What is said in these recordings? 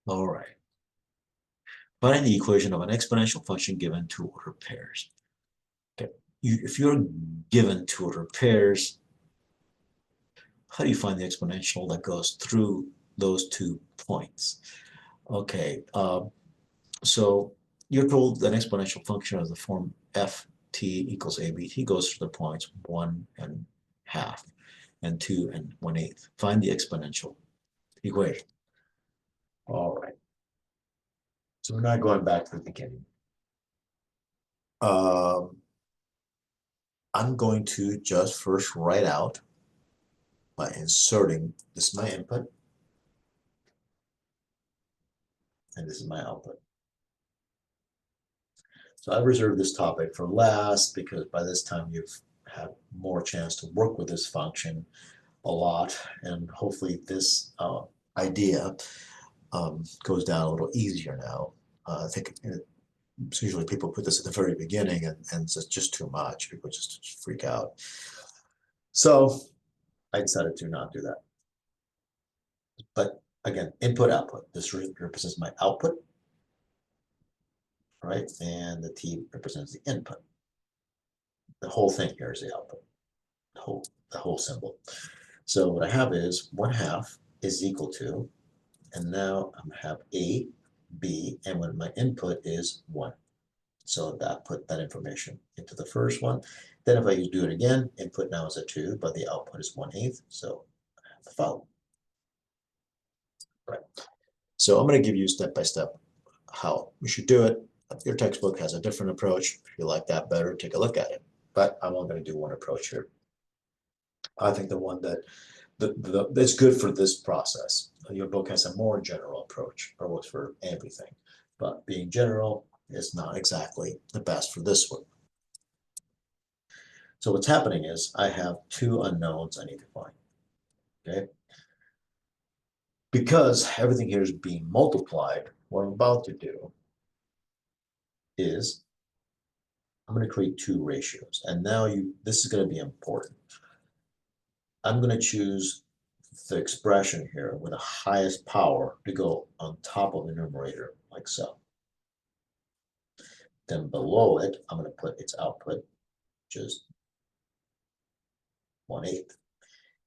All right. Find the equation of an exponential function given two-order pairs. Okay. If you're given two-order pairs, how do you find the exponential that goes through those 2 points? Okay, so you're told that an exponential function of the form f t equals abt goes through the points 1 and half and 2 and 1/8. Find the exponential equation. All right. So we're not going back to the beginning. Um, I'm going to just first write out by inserting, this is my input, and this is my output. So I reserved this topic for last because by this time you've had more chance to work with this function a lot, and hopefully this idea goes down a little easier now. I think usually people put this at the very beginning and it's just too much. People just freak out. So I decided to not do that. But again, input, output. This represents my output, right? And the T represents the input. The whole thing here is the output, the whole symbol. So what I have is 1/2 is equal to, and now I have A, B, and when my input is 1. So that put that information into the first one. Then if I do it again, input now is a 2, but the output is 1/8. So I have the following. Right. So I'm going to give you step by step how we should do it. Your textbook has a different approach. If you like that better, take a look at it. But I'm only going to do one approach here. I think the one that's good for this process. Your book has a more general approach or works for everything. But being general is not exactly the best for this one. So what's happening is I have 2 unknowns I need to find. Okay. Because everything here is being multiplied, what I'm about to do is I'm going to create 2 ratios. And now this is going to be important. I'm going to choose the expression here with the highest power to go on top of the numerator, like so. Then below it, I'm going to put its output, which is 1/8.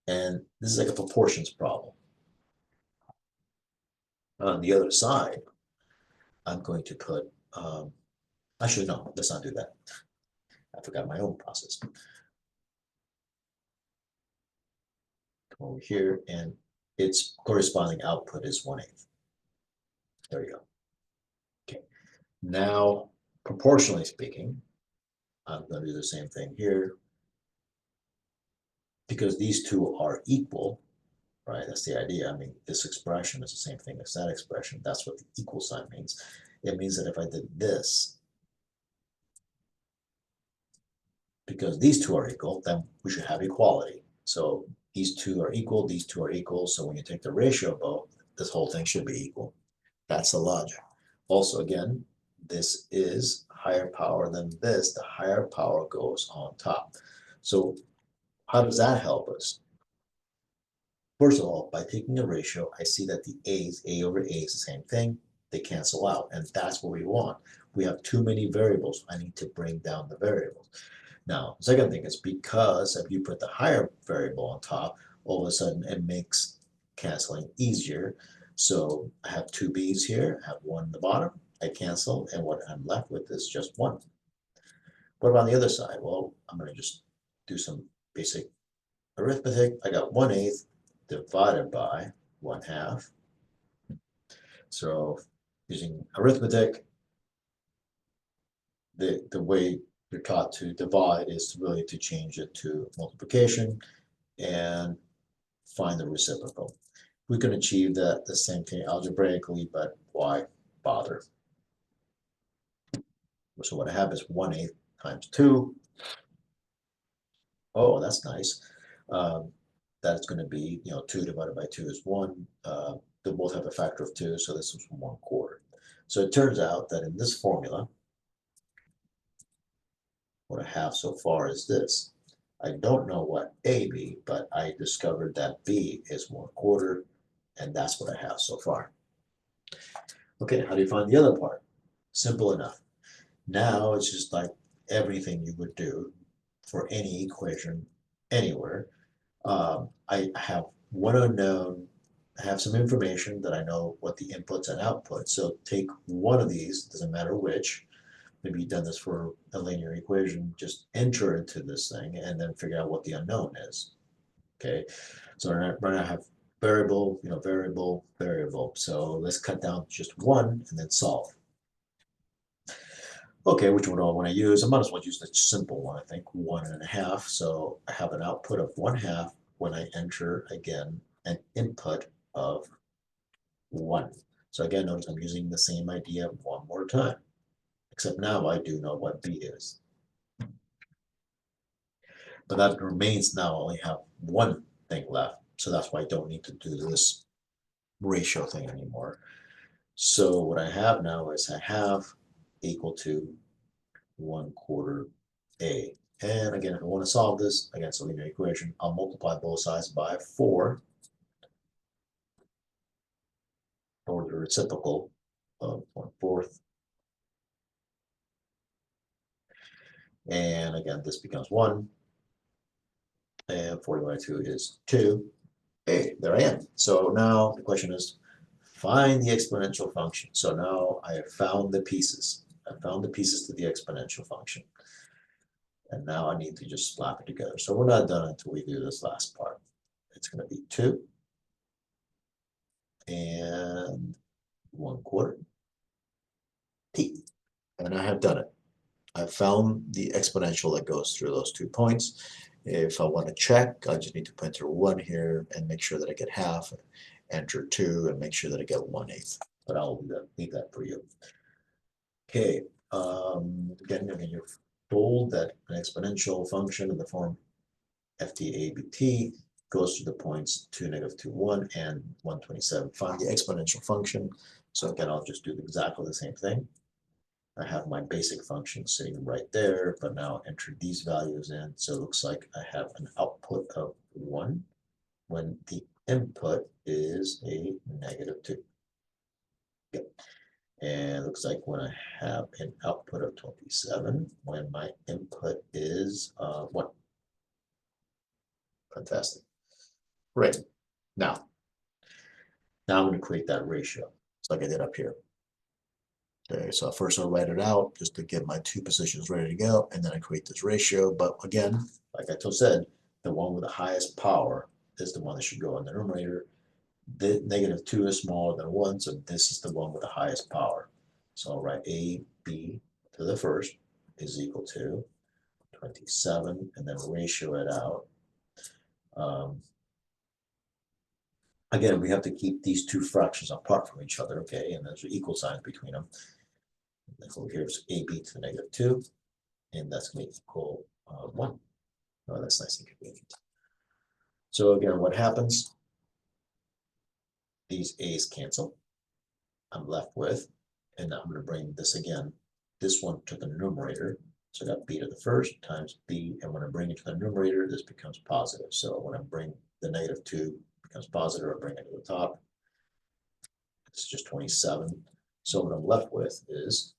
And this is like a proportions problem. On the other side, I'm going to put, actually, no, let's not do that. I forgot my own process. Come over here, and its corresponding output is 1/8. There you go. Okay. Now, proportionally speaking, I'm going to do the same thing here. Because these two are equal, right? That's the idea. I mean, this expression is the same thing as that expression. That's what the equal sign means. It means that if I did this, because these two are equal, then we should have equality. So these two are equal, these two are equal. So when you take the ratio of both, this whole thing should be equal. That's the logic. Also, again, this is higher power than this. The higher power goes on top. So how does that help us? First of all, by taking a ratio, I see that the A's, A over A is the same thing. They cancel out, and that's what we want. We have too many variables. I need to bring down the variables. Now, the second thing is because if you put the higher variable on top, all of a sudden it makes canceling easier. So I have 2 B's here, I have 1 in the bottom, I cancel, and what I'm left with is just 1. What about the other side? Well, I'm going to just do some basic arithmetic. I got 1/8 divided by 1/2. So using arithmetic, the way you're taught to divide is really to change it to multiplication and find the reciprocal. We can achieve that the same thing algebraically, but why bother? So what I have is 1/8 times 2. Oh, that's nice. That's going to be, 2 divided by 2 is 1. They both have a factor of 2, so this is 1/4. So it turns out that in this formula, what I have so far is this. I don't know what A be, but I discovered that B is 1/4, and that's what I have so far. Okay, how do you find the other part? Simple enough. Now it's just like everything you would do for any equation anywhere. I have one unknown, I have some information that I know what the inputs and outputs. So take one of these, doesn't matter which. Maybe you've done this for a linear equation, just enter into this thing and then figure out what the unknown is. Okay, so we're gonna have variable, variable, variable. So let's cut down to just one and then solve. Okay, which one do I want to use? I might as well use the simple one, I think, 1.5. So I have an output of 1/2 when I enter, again, an input of 1. So again, notice I'm using the same idea one more time, except now I do know what B is. But that remains now I only have one thing left. So that's why I don't need to do this ratio thing anymore. So what I have now is I have equal to 1/4 A. And again, if I want to solve this, again, it's a linear equation, I'll multiply both sides by 4, or the reciprocal of 1/4. And again, this becomes 1, and 4 divided by 2 is 2. Hey, there I am. So now the question is, find the exponential function. So now I have found the pieces. I found the pieces to the exponential function. And now I need to just slap it together. So we're not done until we do this last part. It's going to be 2 and 1/4 t. And I have done it. I've found the exponential that goes through those 2 points. If I want to check, I just need to enter 1 here and make sure that I get half, enter 2 and make sure that I get 1/8. But I'll leave that for you. Okay, again, you're told that an exponential function in the form FTABT goes through the points 2, -2, 1, and 127. Find the exponential function. So again, I'll just do exactly the same thing. I have my basic function sitting right there, but now enter these values in. So it looks like I have an output of 1 when the input is a -2. Yep. And it looks like when I have an output of 27, when my input is 1. Fantastic. Right. Now I'm going to create that ratio. It's like I did up here. Okay, so first I'll write it out just to get my 2 positions ready to go, and then I create this ratio. But again, like I just said, the one with the highest power is the one that should go in the numerator. The -2 is smaller than 1, so this is the one with the highest power. So I'll write A, B to the first is equal to 27, and then ratio it out. Again, we have to keep these 2 fractions apart from each other, okay? And there's equal signs between them. And so here's AB to the -2, and that's going to equal 1. Oh, that's nice and convenient. So again, what happens? These A's cancel. I'm left with, and now I'm going to bring this again, this one to the numerator. So I got B to the first times B, and when I bring it to the numerator, this becomes positive. So when I bring the -2 becomes positive, I bring it to the top. It's just 27. So what I'm left with is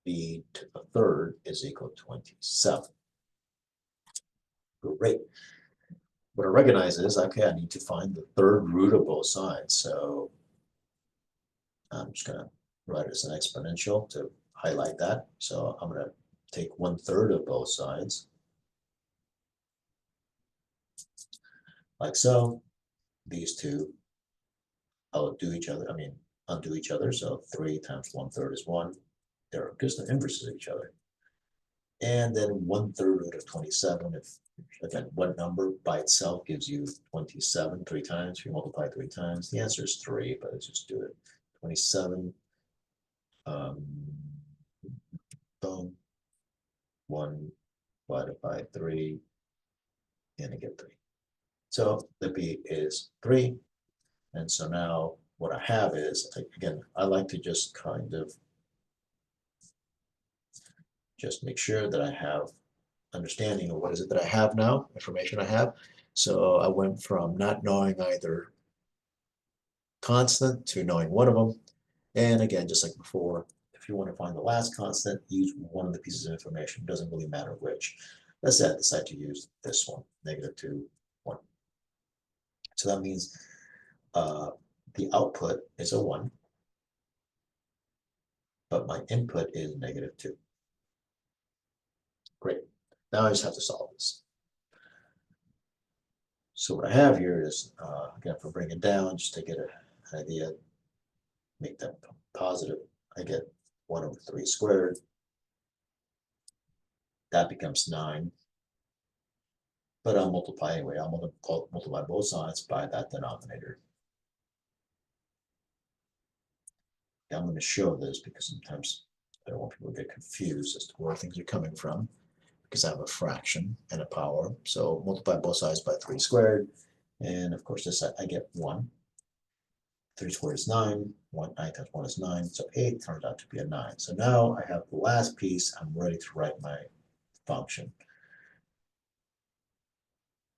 B to the third is equal to 27. Great. What I recognize is, okay, I need to find the third root of both sides. So I'm just going to write it as an exponential to highlight that. So I'm going to take 1/3 of both sides, like so. These two undo each other. So 3 times 1/3 is 1. They're just the inverses of each other. And then 1/3 root of 27. If again, what number by itself gives you 27 3 times? If you multiply 3 times, the answer is 3, but let's just do it. 27. Boom. 1 divided by 3, and I get 3. So the B is 3. And so now what I have is, again, I like to just kind of just make sure that I have understanding of what is it that I have now, information I have. So I went from not knowing either constant to knowing one of them. And again, just like before, if you want to find the last constant, use one of the pieces of information. It doesn't really matter which. Let's say I decide to use this one, -2, 1. So that means the output is a 1, but my input is -2. Great. Now I just have to solve this. So what I have here is, again, if I bring it down, just to get an idea, make that positive, I get 1/3 squared. That becomes 9. But I'll multiply anyway. I'll multiply both sides by that denominator. Now I'm going to show this because sometimes I don't want people to get confused as to where things are coming from, because I have a fraction and a power. So multiply both sides by 3 squared. And of course, this I get 1. 3 squared is 9. 9 times 1 is 9. So 8 turns out to be a 9. So now I have the last piece. I'm ready to write my function.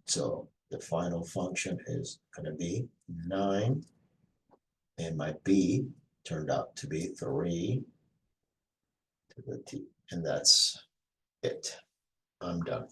So the final function is going to be 9. And my b turned out to be 3 to the t. And that's it. I'm done.